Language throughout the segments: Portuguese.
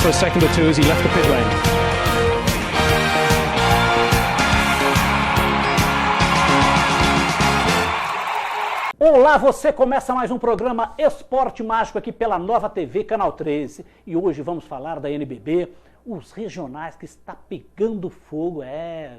for a second or two as he left the pit lane. Olá, você começa mais um programa Esporte Mágico aqui pela Nova TV, Canal 13. E hoje vamos falar da NBB, os regionais que está pegando fogo,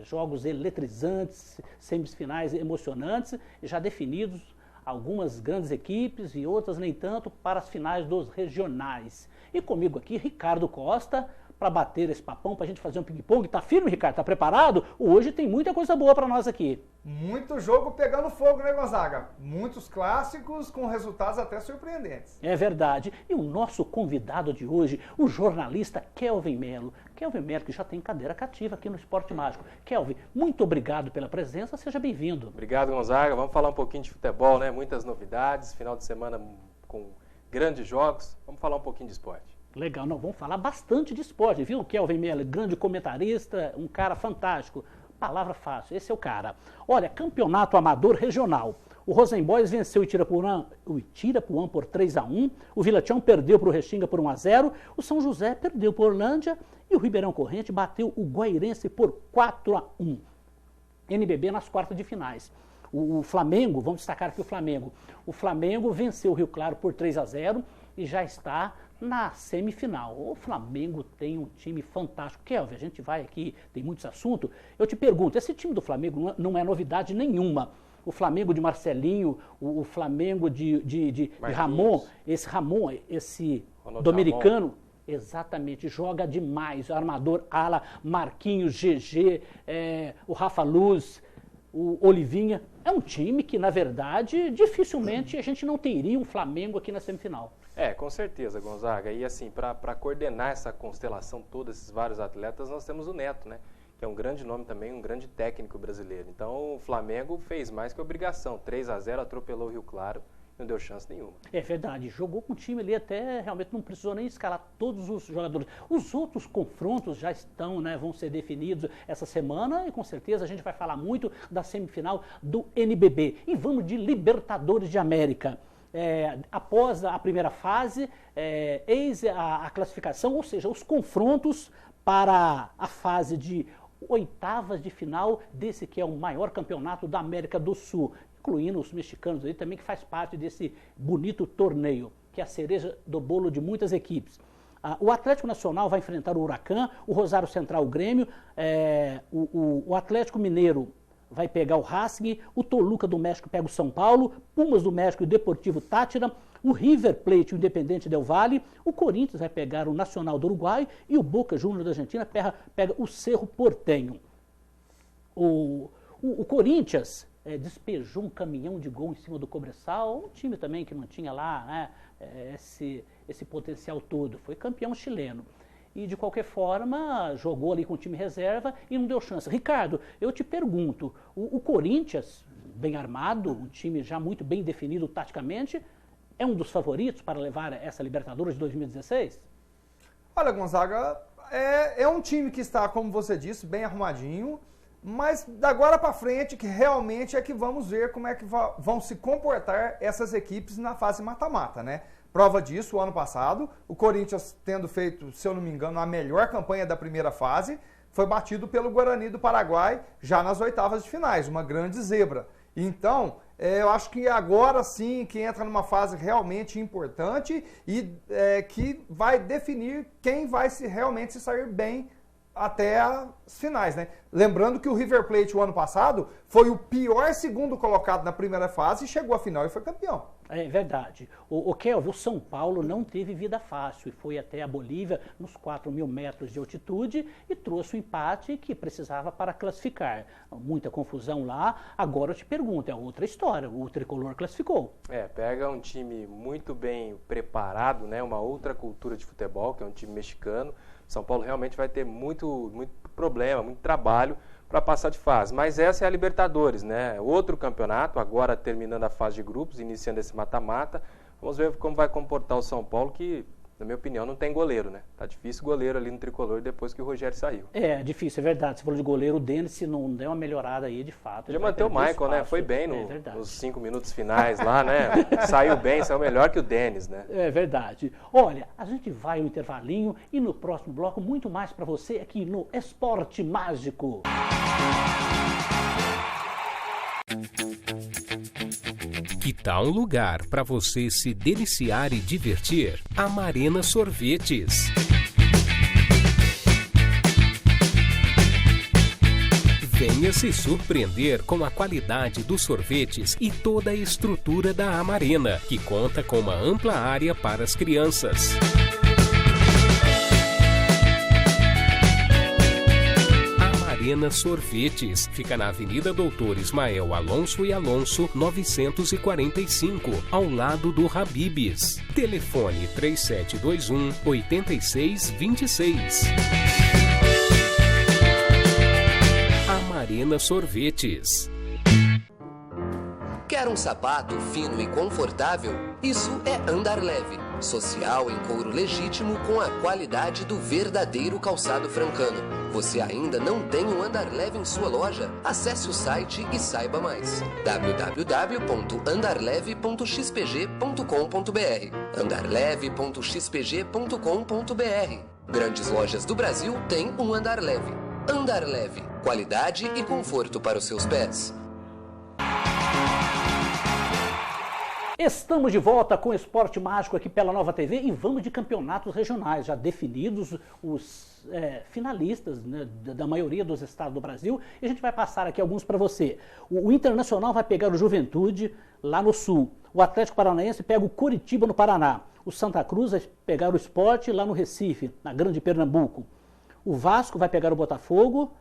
jogos eletrizantes, semifinais emocionantes, já definidos algumas grandes equipes e outras nem tanto para as finais dos regionais. E comigo aqui, Ricardo Costa, para bater esse papão, para a gente fazer um ping-pong. Tá firme, Ricardo? Tá preparado? Hoje tem muita coisa boa para nós aqui. Muito jogo pegando fogo, né, Gonzaga? Muitos clássicos com resultados até surpreendentes. É verdade. E o nosso convidado de hoje, o jornalista Kelvin Melo. Kelvin Melo, que já tem cadeira cativa aqui no Esporte Mágico. Kelvin, muito obrigado pela presença, seja bem-vindo. Obrigado, Gonzaga. Vamos falar um pouquinho de futebol, né? Muitas novidades, final de semana com grandes jogos. Vamos falar um pouquinho de esporte. Legal, não, vamos falar bastante de esporte, viu? Kelvin Melo, grande comentarista, um cara fantástico. Palavra fácil, esse é o cara. Olha, campeonato amador regional. O Rosenboys venceu o Itirapuã por 3-1. O Vila Tião perdeu para o Restinga por 1-0. O São José perdeu para o Orlândia. E o Ribeirão Corrente bateu o Guairense por 4-1. NBB nas quartas de finais. O Flamengo, vamos destacar aqui o Flamengo. O Flamengo venceu o Rio Claro por 3-0 e já está na semifinal. O Flamengo tem um time fantástico. Kelvin, a gente vai aqui, tem muitos assuntos. Eu te pergunto, esse time do Flamengo não é novidade nenhuma. O Flamengo de Marcelinho, o Flamengo de Ramon, esse dominicano, exatamente, joga demais. O armador Ala, Marquinhos, GG, o Rafa Luz, o Olivinha. É um time que, na verdade, dificilmente a gente não teria um Flamengo aqui na semifinal. Com certeza, Gonzaga. E assim, para coordenar essa constelação toda, esses vários atletas, nós temos o Neto, né? Que é um grande nome também, um grande técnico brasileiro. Então, o Flamengo fez mais que obrigação. 3-0, atropelou o Rio Claro, não deu chance nenhuma. É verdade, jogou com o time ali até, realmente não precisou nem escalar todos os jogadores. Os outros confrontos já estão, né, vão ser definidos essa semana e com certeza a gente vai falar muito da semifinal do NBB. E vamos de Libertadores de América. Após a primeira fase, eis a classificação, ou seja, os confrontos para a fase de oitavas de final desse que é o maior campeonato da América do Sul, incluindo os mexicanos aí também, que faz parte desse bonito torneio, que é a cereja do bolo de muitas equipes. O Atlético Nacional vai enfrentar o Huracan, o Rosário Central o Grêmio, o Atlético Mineiro vai pegar o Racing, o Toluca do México pega o São Paulo, Pumas do México e o Deportivo Táchira, o River Plate e o Independente Del Valle, o Corinthians vai pegar o Nacional do Uruguai e o Boca Juniors da Argentina pega o Cerro Porteño. O Corinthians despejou um caminhão de gol em cima do Cobresal, um time também que não tinha lá, né, esse potencial todo, foi campeão chileno. E, de qualquer forma, jogou ali com o time reserva e não deu chance. Ricardo, eu te pergunto, o Corinthians, bem armado, um time já muito bem definido taticamente, é um dos favoritos para levar essa Libertadores de 2016? Olha, Gonzaga, é um time que está, como você disse, bem arrumadinho, mas da agora para frente que realmente é que vamos ver como é que vão se comportar essas equipes na fase mata-mata, né? Prova disso, o ano passado, o Corinthians, tendo feito, se eu não me engano, a melhor campanha da primeira fase, foi batido pelo Guarani do Paraguai já nas oitavas de finais, uma grande zebra. Então, eu acho que agora sim que entra numa fase realmente importante e que vai definir quem vai realmente se sair bem até as finais, né? Lembrando que o River Plate, o ano passado, foi o pior segundo colocado na primeira fase e chegou à final e foi campeão. É verdade. O Kelvin, o São Paulo não teve vida fácil e foi até a Bolívia nos 4.000 metros de altitude e trouxe o empate que precisava para classificar. Muita confusão lá. Agora eu te pergunto, é outra história. O Tricolor classificou. Pega um time muito bem preparado, né? Uma outra cultura de futebol, que é um time mexicano. São Paulo realmente vai ter muito problema, muito trabalho para passar de fase. Mas essa é a Libertadores, né? Outro campeonato, agora terminando a fase de grupos, iniciando esse mata-mata. Vamos ver como vai comportar o São Paulo, que na minha opinião, não tem goleiro, né? Tá difícil goleiro ali no Tricolor depois que o Rogério saiu. É difícil, é verdade. Você falou de goleiro, o Denis, se não der uma melhorada aí, de fato. Já manteve o Michael, né? Foi bem nos 5 minutos finais lá, né? Saiu bem, saiu melhor que o Denis, né? É verdade. Olha, a gente vai ao intervalinho e no próximo bloco, muito mais para você aqui no Esporte Mágico. Que tal um lugar para você se deliciar e divertir? Amarena Sorvetes. Venha se surpreender com a qualidade dos sorvetes e toda a estrutura da Amarena, que conta com uma ampla área para as crianças. Amarena Sorvetes fica na Avenida Doutor Ismael Alonso e Alonso, 945, ao lado do Habib's. Telefone 3721-8626. Amarena Sorvetes. Quer um sapato fino e confortável? Isso é Andar Leve. Social em couro legítimo com a qualidade do verdadeiro calçado francano. Você ainda não tem um Andar Leve em sua loja? Acesse o site e saiba mais. www.andarleve.xpg.com.br andarleve.xpg.com.br Grandes lojas do Brasil têm um Andar Leve. Andar Leve. Qualidade e conforto para os seus pés. Estamos de volta com o Esporte Mágico aqui pela Nova TV e vamos de campeonatos regionais, já definidos os finalistas, né, da maioria dos estados do Brasil, e a gente vai passar aqui alguns para você. O Internacional vai pegar o Juventude lá no Sul, o Atlético Paranaense pega o Coritiba no Paraná, o Santa Cruz vai pegar o Sport lá no Recife, na Grande Pernambuco, o Vasco vai pegar o Botafogo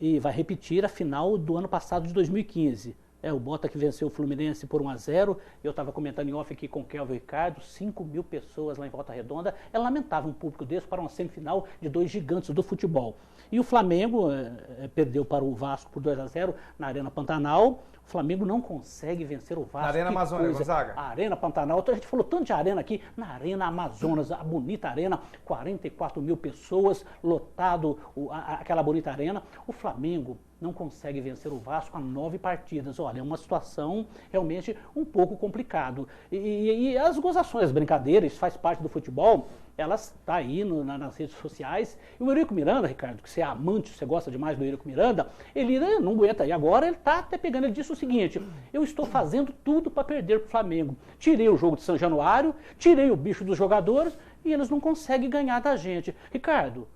e vai repetir a final do ano passado de 2015. O Bota que venceu o Fluminense por 1-0, eu estava comentando em off aqui com o Kelvin e Ricardo, 5.000 pessoas lá em Volta Redonda, é lamentável um público desse para uma semifinal de dois gigantes do futebol. E o Flamengo perdeu para o Vasco por 2-0 na Arena Pantanal, o Flamengo não consegue vencer o Vasco. Na Arena Amazonas, Gonzaga. A Arena Pantanal, a gente falou tanto de arena aqui, na Arena Amazonas, a bonita arena, 44.000 pessoas, lotado aquela bonita arena. O Flamengo não consegue vencer o Vasco a 9 partidas. Olha, é uma situação realmente um pouco complicado. E as gozações, as brincadeiras, isso faz parte do futebol, elas estão aí nas redes sociais. E o Eurico Miranda, Ricardo, que você é amante, você gosta demais do Eurico Miranda, ele não aguenta. E agora ele está até pegando, ele disse o seguinte: eu estou fazendo tudo para perder para o Flamengo. Tirei o jogo de São Januário, tirei o bicho dos jogadores e eles não conseguem ganhar da gente. Ricardo,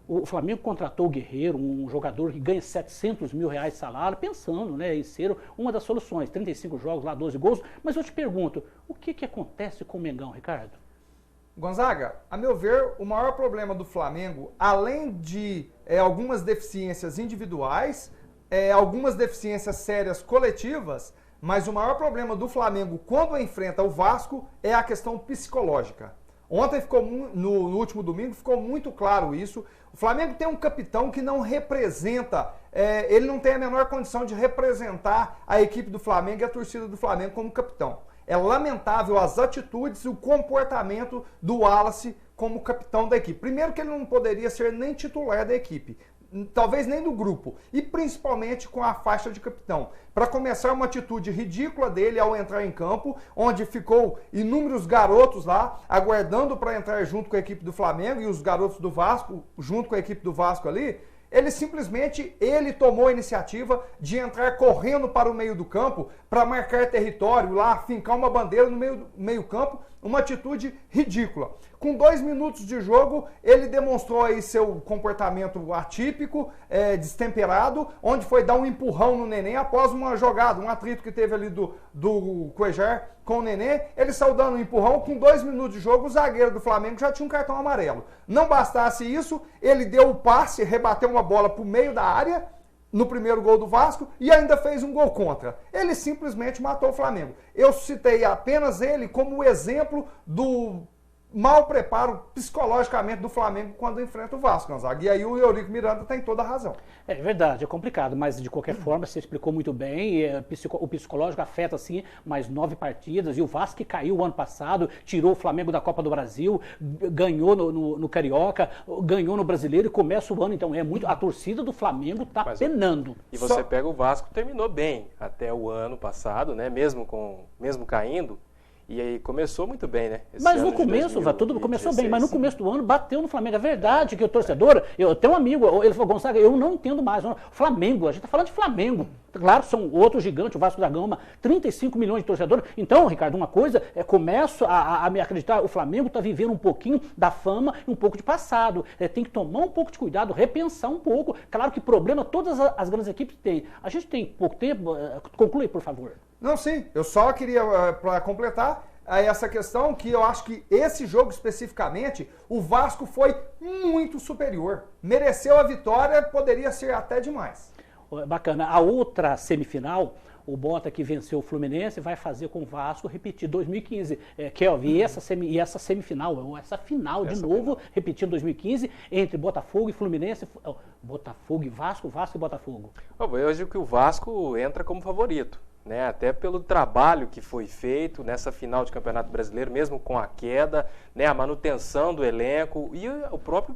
o Flamengo contratou o Guerreiro, um jogador que ganha 700 mil reais de salário, pensando, né, em ser uma das soluções. 35 jogos lá, 12 gols. Mas eu te pergunto, o que acontece com o Mengão, Ricardo? Gonzaga, a meu ver, o maior problema do Flamengo, além de algumas deficiências individuais, algumas deficiências sérias coletivas, mas o maior problema do Flamengo quando enfrenta o Vasco é a questão psicológica. Ontem, no último domingo, ficou muito claro isso. O Flamengo tem um capitão que não representa, ele não tem a menor condição de representar a equipe do Flamengo e a torcida do Flamengo como capitão. É lamentável as atitudes e o comportamento do Wallace como capitão da equipe. Primeiro que ele não poderia ser nem titular da equipe, talvez nem do grupo, e principalmente com a faixa de capitão. Para começar, uma atitude ridícula dele ao entrar em campo, onde ficou inúmeros garotos lá, aguardando para entrar junto com a equipe do Flamengo, e os garotos do Vasco, junto com a equipe do Vasco ali, ele tomou a iniciativa de entrar correndo para o meio do campo, para marcar território lá, fincar uma bandeira no meio campo, uma atitude ridícula. Com 2 minutos de jogo, ele demonstrou aí seu comportamento atípico, destemperado, onde foi dar um empurrão no Nenê após uma jogada, um atrito que teve ali do Cuejar com o Nenê. Ele saiu dando um empurrão, com 2 minutos de jogo, o zagueiro do Flamengo já tinha um cartão amarelo. Não bastasse isso, ele deu o passe, rebateu uma bola para o meio da área, no primeiro gol do Vasco, e ainda fez um gol contra. Ele simplesmente matou o Flamengo. Eu citei apenas ele como exemplo mau preparo psicologicamente do Flamengo quando enfrenta o Vasco, Gonzaga. E aí o Eurico Miranda tem toda a razão. É verdade, é complicado, mas de qualquer forma, você explicou muito bem, o psicológico afeta sim mais 9 partidas, e o Vasco que caiu o ano passado, tirou o Flamengo da Copa do Brasil, ganhou no Carioca, ganhou no Brasileiro e começa o ano, então a torcida do Flamengo está penando. E você pega o Vasco, terminou bem até o ano passado, né? Mesmo caindo. E aí começou muito bem, né? Mas no começo, tudo começou bem, mas no começo do ano bateu no Flamengo. É verdade que o torcedor, eu tenho um amigo, ele falou, Gonzaga, eu não entendo mais. Flamengo, a gente está falando de Flamengo. Claro, são outros gigantes, o Vasco da Gama, 35 milhões de torcedores. Então, Ricardo, uma coisa, começo a me acreditar, o Flamengo está vivendo um pouquinho da fama e um pouco de passado. Tem que tomar um pouco de cuidado, repensar um pouco. Claro que problema todas as grandes equipes têm. A gente tem pouco tempo, conclui, por favor. Não, sim, eu só queria, para completar, essa questão que eu acho que esse jogo especificamente, o Vasco foi muito superior. Mereceu a vitória, poderia ser até demais. Bacana. A outra semifinal, o Bota que venceu o Fluminense vai fazer com o Vasco repetir 2015. E essa semifinal, essa final de novo, repetindo 2015, entre Botafogo e Fluminense, Botafogo e Vasco, Vasco e Botafogo. Eu acho que o Vasco entra como favorito, né? Até pelo trabalho que foi feito nessa final de Campeonato Brasileiro, mesmo com a queda, né? A manutenção do elenco e o próprio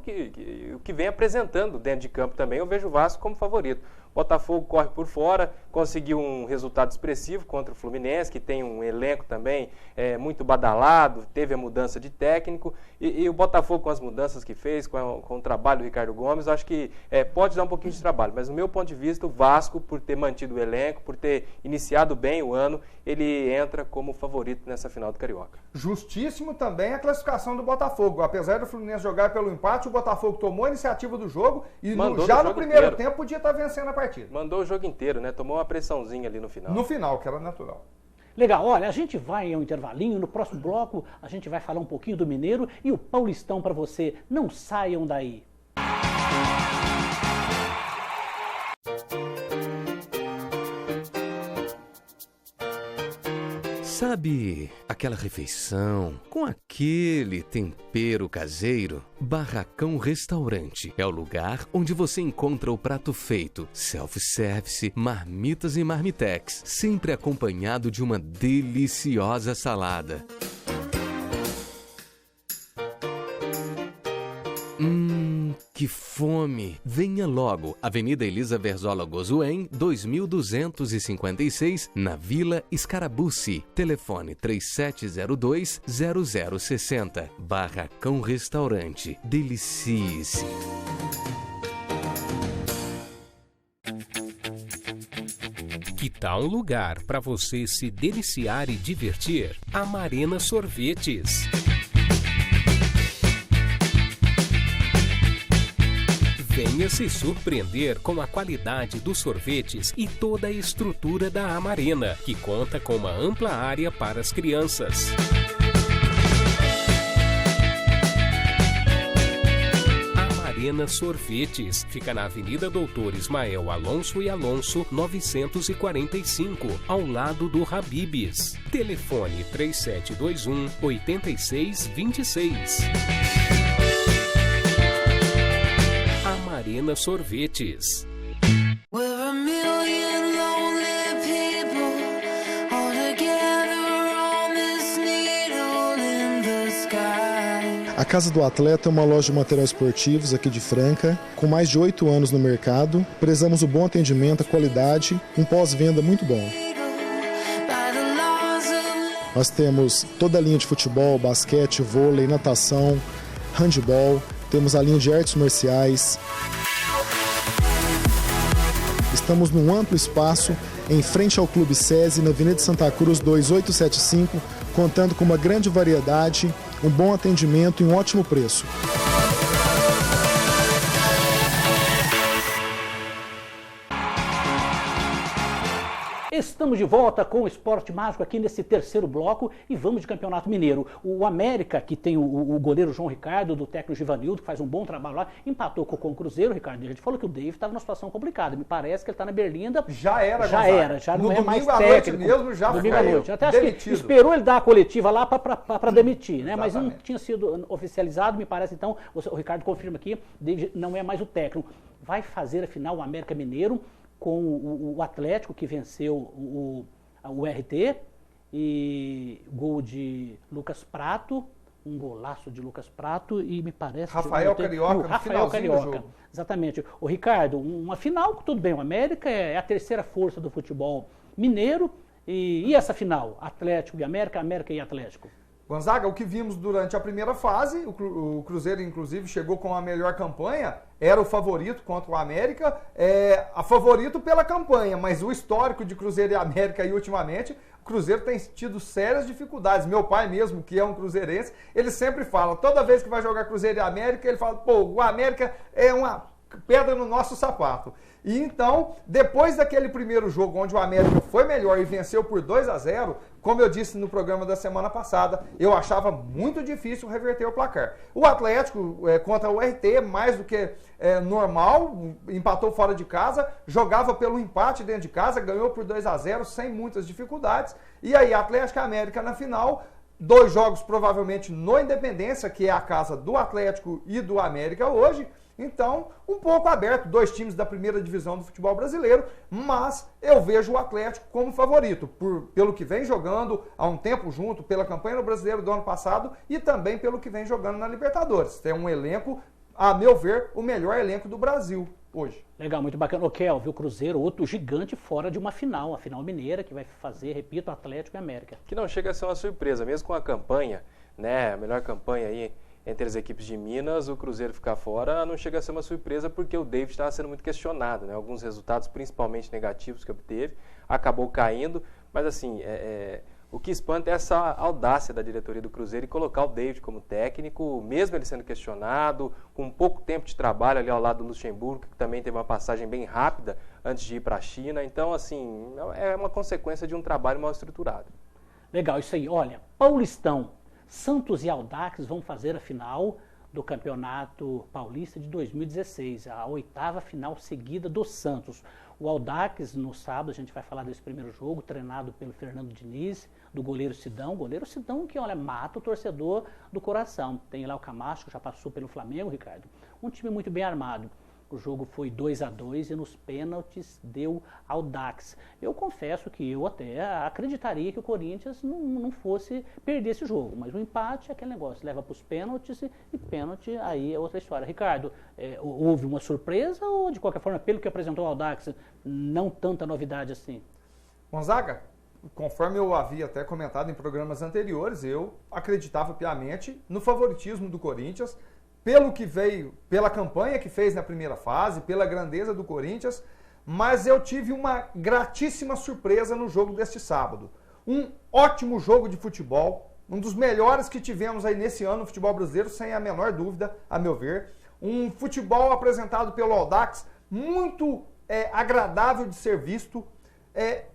o que vem apresentando dentro de campo também, eu vejo o Vasco como favorito. Botafogo corre por fora, conseguiu um resultado expressivo contra o Fluminense, que tem um elenco também muito badalado, teve a mudança de técnico, e o Botafogo com as mudanças que fez, com o trabalho do Ricardo Gomes, acho que pode dar um pouquinho de trabalho, mas no meu ponto de vista, o Vasco, por ter mantido o elenco, por ter iniciado bem o ano, ele entra como favorito nessa final do Carioca. Justíssimo também a classificação do Botafogo. Apesar do Fluminense jogar pelo empate, o Botafogo tomou a iniciativa do jogo e já no primeiro tempo podia estar vencendo a partida. Mandou o jogo inteiro, né? Tomou uma pressãozinha ali no final. No final, que era natural. Legal, olha, a gente vai ao intervalinho, no próximo bloco a gente vai falar um pouquinho do Mineiro e o Paulistão para você. Não saiam daí. Sabe aquela refeição com aquele tempero caseiro? Barracão Restaurante é o lugar onde você encontra o prato feito, self-service, marmitas e marmitex, sempre acompanhado de uma deliciosa salada. Que fome! Venha logo, Avenida Elisa Verzola Gozuen, 2256, na Vila Scarabucci. Telefone 3702-0060. Barracão Restaurante. Delicie-se! Que tal um lugar para você se deliciar e divertir? Amarena Sorvetes. Venha se surpreender com a qualidade dos sorvetes e toda a estrutura da Amarena, que conta com uma ampla área para as crianças. Amarena Sorvetes fica na Avenida Doutor Ismael Alonso e Alonso, 945, ao lado do Habib's. Telefone 3721-8626. Amarena Sorvetes. A Casa do Atleta é uma loja de materiais esportivos aqui de Franca, com mais de 8 anos no mercado. Prezamos o bom atendimento, a qualidade, um pós-venda muito bom. Nós temos toda a linha de futebol, basquete, vôlei, natação, handebol. Temos a linha de artes marciais. Estamos num amplo espaço em frente ao Clube SESI, na Avenida Santa Cruz 2875, contando com uma grande variedade, um bom atendimento e um ótimo preço. Estamos Estamos de volta com o Esporte Mágico aqui nesse terceiro bloco e vamos de Campeonato Mineiro. O América, que tem o goleiro João Ricardo, do técnico Givanildo, que faz um bom trabalho lá, empatou com o Cruzeiro, Ricardo. A gente falou que o David estava numa situação complicada. Me parece que ele está na Berlinda. Já era, já no não é mais domingo à noite técnico. mesmo, já domingo à noite. Até acho demitido. que esperou ele dar a coletiva lá para demitir, né? Mas não Exatamente. tinha sido oficializado, me parece. Então, o Ricardo confirma aqui, David não é mais o técnico. Vai fazer a final o América Mineiro com o Atlético, que venceu o RT, e gol de Lucas Prato, um golaço de Lucas Prato, e me parece... Rafael Carioca, no Rafael finalzinho do jogo. Exatamente. O Ricardo, uma final, tudo bem, o América é a terceira força do futebol mineiro, e essa final? Atlético e América, América e Atlético. Gonzaga, o que vimos durante a primeira fase, o Cruzeiro, inclusive, chegou com a melhor campanha, era o favorito contra o América, a favorito pela campanha, mas o histórico de Cruzeiro e América aí, ultimamente, o Cruzeiro tem tido sérias dificuldades. Meu pai mesmo, que é um cruzeirense, ele sempre fala, toda vez que vai jogar Cruzeiro e América, ele fala, pô, o América é uma pedra no nosso sapato. E então, depois daquele primeiro jogo onde o América foi melhor e venceu por 2-0, como eu disse no programa da semana passada, eu achava muito difícil reverter o placar. O Atlético contra o RT, mais do que normal, empatou fora de casa, jogava pelo empate dentro de casa, ganhou por 2-0 sem muitas dificuldades. E aí, Atlético e América na final, 2 jogos provavelmente no Independência, que é a casa do Atlético e do América hoje. Então, um pouco aberto, 2 times da primeira divisão do futebol brasileiro, mas eu vejo o Atlético como favorito, pelo que vem jogando há um tempo junto, pela campanha no Brasileiro do ano passado e também pelo que vem jogando na Libertadores. Tem um elenco, a meu ver, o melhor elenco do Brasil hoje. Legal, muito bacana. O Kelvin, o Cruzeiro, outro gigante fora de uma final, a final mineira, que vai fazer, repito, Atlético e América. Que não chega a ser uma surpresa, mesmo com a campanha, né, a melhor campanha aí, entre as equipes de Minas, o Cruzeiro ficar fora não chega a ser uma surpresa porque o David estava sendo muito questionado, né? Alguns resultados, principalmente negativos, que obteve, acabou caindo, mas assim, o que espanta é essa audácia da diretoria do Cruzeiro e colocar o David como técnico, mesmo ele sendo questionado, com pouco tempo de trabalho ali ao lado do Luxemburgo, que também teve uma passagem bem rápida antes de ir para a China, então assim, é uma consequência de um trabalho mal estruturado. Legal, isso aí. Olha, Paulistão, Santos e Audax vão fazer a final do Campeonato Paulista de 2016, a 8ª final seguida do Santos. O Audax, no sábado, a gente vai falar desse primeiro jogo, treinado pelo Fernando Diniz, do goleiro Sidão que, olha, mata o torcedor do coração. Tem lá o Camacho, que já passou pelo Flamengo, Ricardo. Um time muito bem armado. O jogo foi 2-2 e nos pênaltis deu Audax. Eu confesso que eu até acreditaria que o Corinthians não fosse perder esse jogo, mas o empate é aquele negócio, leva para os pênaltis e pênalti aí é outra história. Ricardo, houve uma surpresa ou de qualquer forma, pelo que apresentou o Audax, não tanta novidade assim? Gonzaga, conforme eu havia até comentado em programas anteriores, eu acreditava piamente no favoritismo do Corinthians, pelo que veio, pela campanha que fez na primeira fase, pela grandeza do Corinthians, mas eu tive uma gratíssima surpresa no jogo deste sábado. Um ótimo jogo de futebol, um dos melhores que tivemos aí nesse ano no futebol brasileiro, sem a menor dúvida, a meu ver. Um futebol apresentado pelo Audax, muito agradável de ser visto.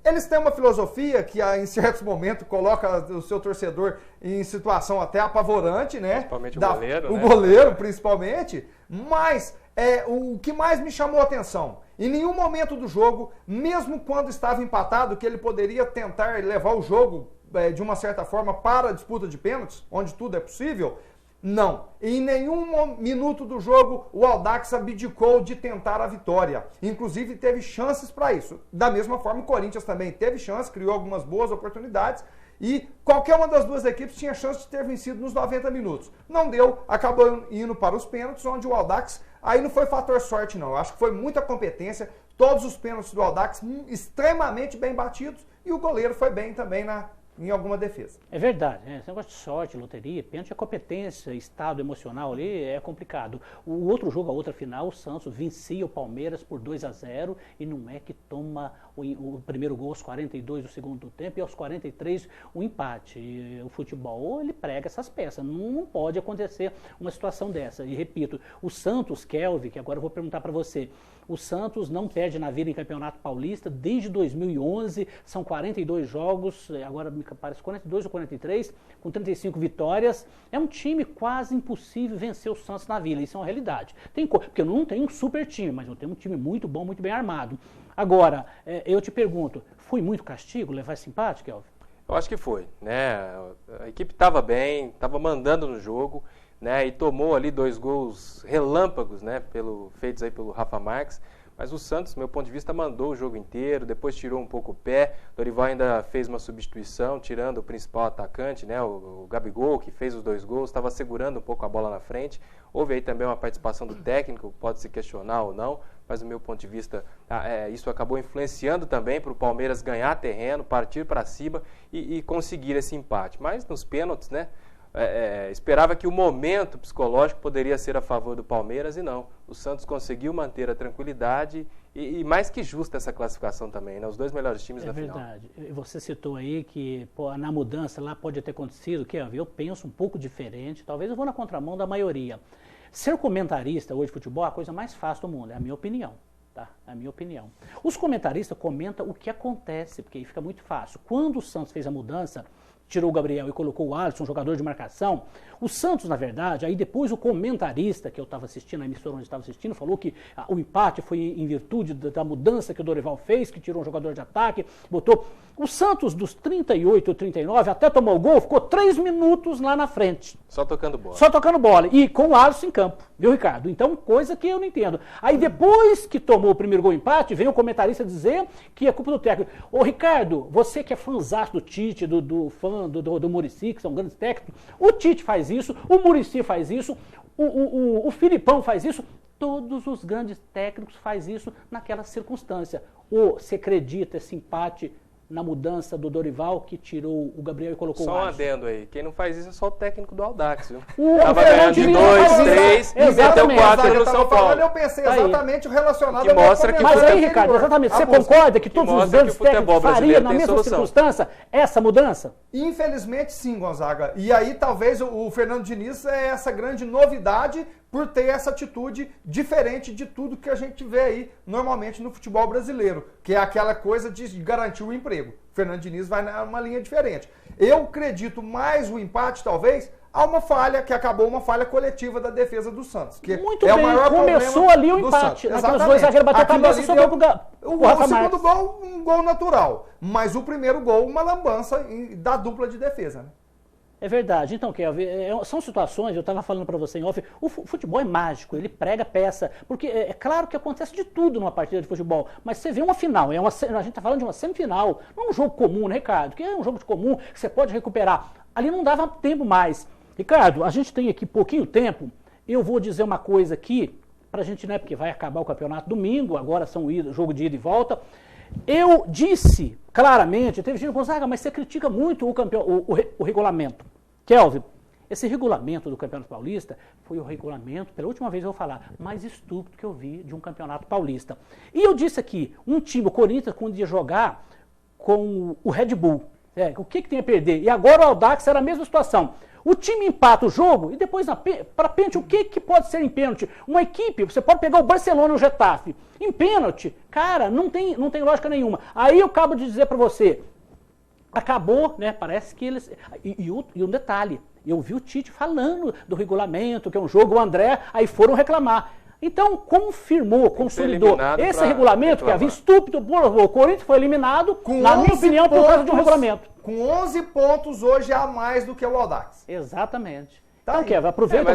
Eles têm uma filosofia que em certos momentos coloca o seu torcedor em situação até apavorante, né? Principalmente o goleiro, o né? goleiro, principalmente. Mas o que mais me chamou a atenção, em nenhum momento do jogo, mesmo quando estava empatado, que ele poderia tentar levar o jogo de uma certa forma para a disputa de pênaltis, onde tudo é possível, não. Em nenhum minuto do jogo o Audax abdicou de tentar a vitória. Inclusive teve chances para isso. Da mesma forma o Corinthians também teve chance, criou algumas boas oportunidades e qualquer uma das duas equipes tinha chance de ter vencido nos 90 minutos. Não deu, acabou indo para os pênaltis, onde o Audax, aí não foi fator sorte não, eu acho que foi muita competência, todos os pênaltis do Audax extremamente bem batidos e o goleiro foi bem também em alguma defesa. É verdade, né? Esse negócio de sorte, loteria, pênalti é competência, estado emocional ali é complicado. O outro jogo, a outra final, o Santos vencia o Palmeiras por 2-0 e não é que toma o primeiro gol aos 42 do segundo tempo e aos 43 o empate. E o futebol, ele prega essas peças. Não pode acontecer uma situação dessa. E repito, o Santos, Kelvin, que agora eu vou perguntar para você, o Santos não perde na vida em Campeonato Paulista desde 2011, são 42 jogos, agora me parece 42 ou 43, com 35 vitórias. É um time quase impossível vencer o Santos na Vila, isso é uma realidade. Porque eu não tenho um super time, mas eu tenho um time muito bom, muito bem armado. Agora, eu te pergunto, foi muito castigo levar esse empate, Kelvin? Eu acho que foi, né? A equipe estava bem, estava mandando no jogo, né? E tomou ali 2 gols relâmpagos, né? Feitos aí pelo Rafa Marques. Mas o Santos, do meu ponto de vista, mandou o jogo inteiro, depois tirou um pouco o pé. Dorival ainda fez uma substituição, tirando o principal atacante, né? O Gabigol, que fez os 2 gols, estava segurando um pouco a bola na frente. Houve aí também uma participação do técnico, pode se questionar ou não, mas do meu ponto de vista, isso acabou influenciando também para o Palmeiras ganhar terreno, partir para cima e conseguir esse empate. Mas nos pênaltis, né? Esperava que o momento psicológico poderia ser a favor do Palmeiras e não. O Santos conseguiu manter a tranquilidade e mais que justa essa classificação também, né? Os 2 melhores times da final. É verdade. Você citou aí que na mudança lá pode ter acontecido, que eu penso um pouco diferente, talvez eu vou na contramão da maioria. Ser comentarista hoje de futebol é a coisa mais fácil do mundo, é a minha opinião. Tá? É a minha opinião. Os comentaristas comentam o que acontece, porque aí fica muito fácil. Quando o Santos fez a mudança, tirou o Gabriel e colocou o Alisson, jogador de marcação, o Santos, na verdade, aí depois o comentarista que eu estava assistindo, a emissora onde estava assistindo, falou que o empate foi em virtude da mudança que o Dorival fez, que tirou um jogador de ataque, botou... O Santos, dos 38 ou 39, até tomou o gol, ficou 3 minutos lá na frente. Só tocando bola. Só tocando bola. E com o Alisson em campo, viu, Ricardo? Então, coisa que eu não entendo. Aí, depois que tomou o primeiro gol empate, veio o comentarista dizer que é culpa do técnico. Ô, Ricardo, você que é fãzaço do Tite, do Muricy, que são grandes técnicos, o Tite faz isso, o Muricy faz isso, o Filipão faz isso, todos os grandes técnicos fazem isso naquela circunstância. Ou você acredita esse empate na mudança do Dorival, que tirou o Gabriel e colocou o Alisson? Só um adendo aí. Quem não faz isso é só o técnico do Audax, viu? Tava ganhando de 2, 3 e meteu 4 no São Paulo. Eu pensei exatamente o relacionado que mostra que Mas aí, Ricardo, exatamente, você concorda que todos os grandes técnicos fariam na mesma circunstância essa mudança? Infelizmente, sim, Gonzaga. E aí, talvez, o Fernando Diniz é essa grande novidade por ter essa atitude diferente de tudo que a gente vê aí normalmente no futebol brasileiro, que é aquela coisa de garantir o emprego. O Fernando Diniz vai numa linha diferente. Eu acredito mais o empate, talvez, a uma falha, que acabou uma falha coletiva da defesa do Santos. Que muito bem, o maior começou ali o empate. Naqueles 2 zagueiros bateu a cabeça e sobrou o segundo gol, um gol natural. Mas o primeiro gol, uma lambança da dupla de defesa, né? É verdade. Então, Kelvin, são situações, eu estava falando para você em off, o futebol é mágico, ele prega peça, porque é claro que acontece de tudo numa partida de futebol, mas você vê uma final, a gente está falando de uma semifinal, não é um jogo comum, né, Ricardo? Que é um jogo de comum que você pode recuperar. Ali não dava tempo mais. Ricardo, a gente tem aqui pouquinho tempo, eu vou dizer uma coisa aqui, para a gente, né, porque vai acabar o campeonato domingo, agora são jogo de ida e volta. Eu disse claramente, teve gente que Gonzaga, mas você critica muito o regulamento. Kelvin, esse regulamento do Campeonato Paulista foi o regulamento, pela última vez eu vou falar, mais estúpido que eu vi de um Campeonato Paulista. E eu disse aqui, um time, o Corinthians, quando ia jogar com o Red Bull, o que tem a perder? E agora o Audax era a mesma situação. O time empata o jogo e depois, para pênalti, o que pode ser em pênalti? Uma equipe, você pode pegar o Barcelona e o Getafe. Em pênalti, cara, não tem lógica nenhuma. Aí eu acabo de dizer para você, acabou, né? Parece que eles... E um detalhe, eu vi o Tite falando do regulamento, que é um jogo, o André, aí foram reclamar. Então, confirmou, consolidou esse regulamento, que havia estúpido, o Corinthians foi eliminado, na minha opinião, por causa de um regulamento. Com 11 pontos hoje a mais do que o Audax. Exatamente. Tá, então, Kevin, aproveita.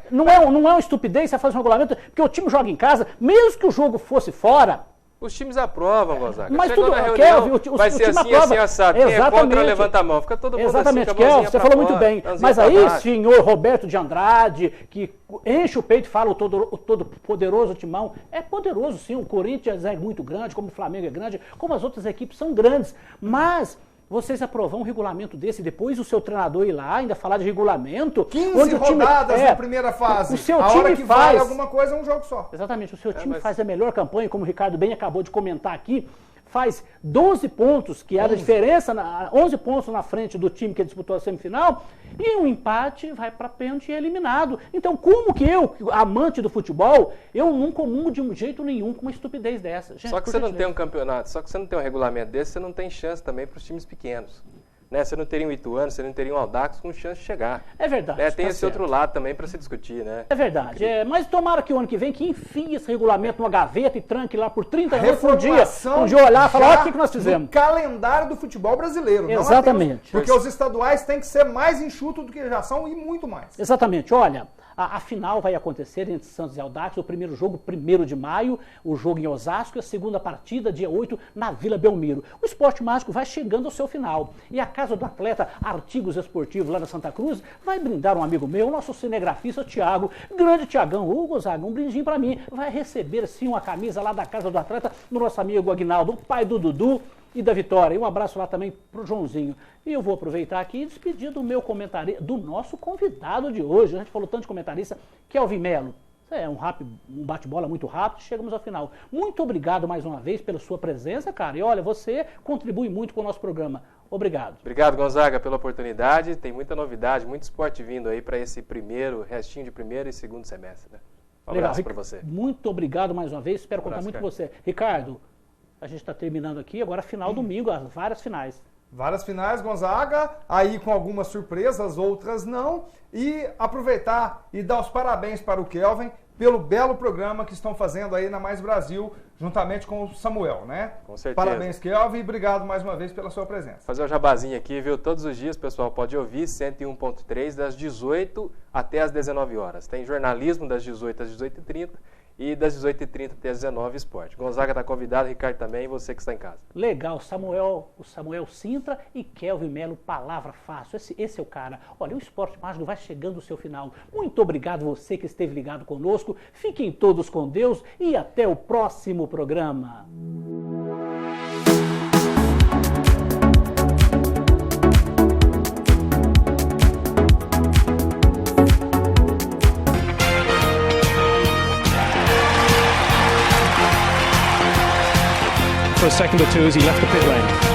Não é uma estupidez você fazer um regulamento, porque o time joga em casa, mesmo que o jogo fosse fora. Os times aprovam, Gonzaga. Mas chegou tudo, na reunião, Kelvin, vai ser assim, assim, assado. Quem é contra, levanta a mão. Fica todo mundo exatamente, assim, Kelvin, você falou muito bem. Mas aí, senhor Roberto de Andrade, que enche o peito e fala o todo poderoso Timão, é poderoso sim, o Corinthians é muito grande, como o Flamengo é grande, como as outras equipes são grandes, mas... Vocês aprovam um regulamento desse, depois o seu treinador ir lá, ainda falar de regulamento. 15 rodadas na primeira fase. O seu time hora que faz vale alguma coisa é um jogo só. Exatamente, o seu time faz a melhor campanha, como o Ricardo bem acabou de comentar aqui. faz 12 pontos, que era a diferença, 11 pontos na frente do time que disputou a semifinal, e um empate vai para pênalti e é eliminado. Então, como que eu, amante do futebol, eu não comungo de um jeito nenhum com uma estupidez dessa? Gente, só que você não tem um campeonato, só que você não tem um regulamento desse, você não tem chance também para os times pequenos. Né? Você não teria um Ituano, você não teria um Audax com chance de chegar. É verdade. Né? Tem tá esse certo. outro lado também para se discutir, né? É verdade. Mas tomara que o ano que vem que enfie esse regulamento numa gaveta e tranque lá por 30 anos um dia olhar e falar, olha o que nós fizemos. No calendário do futebol brasileiro. Exatamente. Não apenas, porque os estaduais têm que ser mais enxutos do que já são e muito mais. Exatamente. Olha, a final vai acontecer entre Santos e Audax, o primeiro jogo, 1º de maio, o jogo em Osasco, e a segunda partida, dia 8, na Vila Belmiro. O Esporte Mágico vai chegando ao seu final. E a Casa do Atleta, Artigos Esportivos, lá na Santa Cruz, vai brindar um amigo meu, nosso cinegrafista Tiago, grande Tiagão, Gonzaga, um brindinho pra mim. Vai receber, sim, uma camisa lá da Casa do Atleta, do nosso amigo Aguinaldo, o pai do Dudu e da Vitória. E um abraço lá também pro Joãozinho. E eu vou aproveitar aqui e despedir do meu comentarista, do nosso convidado de hoje. A gente falou tanto de comentarista, Kelvin Melo. É um bate-bola muito rápido, chegamos ao final. Muito obrigado mais uma vez pela sua presença, cara. E olha, você contribui muito com o nosso programa. Obrigado. Obrigado, Gonzaga, pela oportunidade. Tem muita novidade, muito esporte vindo aí para esse restinho de primeiro e segundo semestre. Né? Um abraço para você. Muito obrigado mais uma vez, espero contar muito com você. Ricardo, a gente está terminando aqui, agora final domingo, as várias finais. Várias finais, Gonzaga, aí com algumas surpresas, outras não. E aproveitar e dar os parabéns para o Kelvin pelo belo programa que estão fazendo aí na Mais Brasil, juntamente com o Samuel, né? Com certeza. Parabéns, Kelvin, e obrigado mais uma vez pela sua presença. Fazer o jabazinho aqui, viu? Todos os dias, pessoal, pode ouvir 101.3 das 18 até as 19 horas. Tem jornalismo das 18 às 18h30 e das 18h30 até as 19h esporte. Gonzaga está convidado, Ricardo também, e você que está em casa. Legal, o Samuel Sintra e Kelvin Melo, palavra fácil. Esse é o cara. Olha, o Esporte Mágico vai chegando ao seu final. Muito obrigado você que esteve ligado conosco. Fiquem todos com Deus e até o próximo programa. For a second or two as he left the pit lane.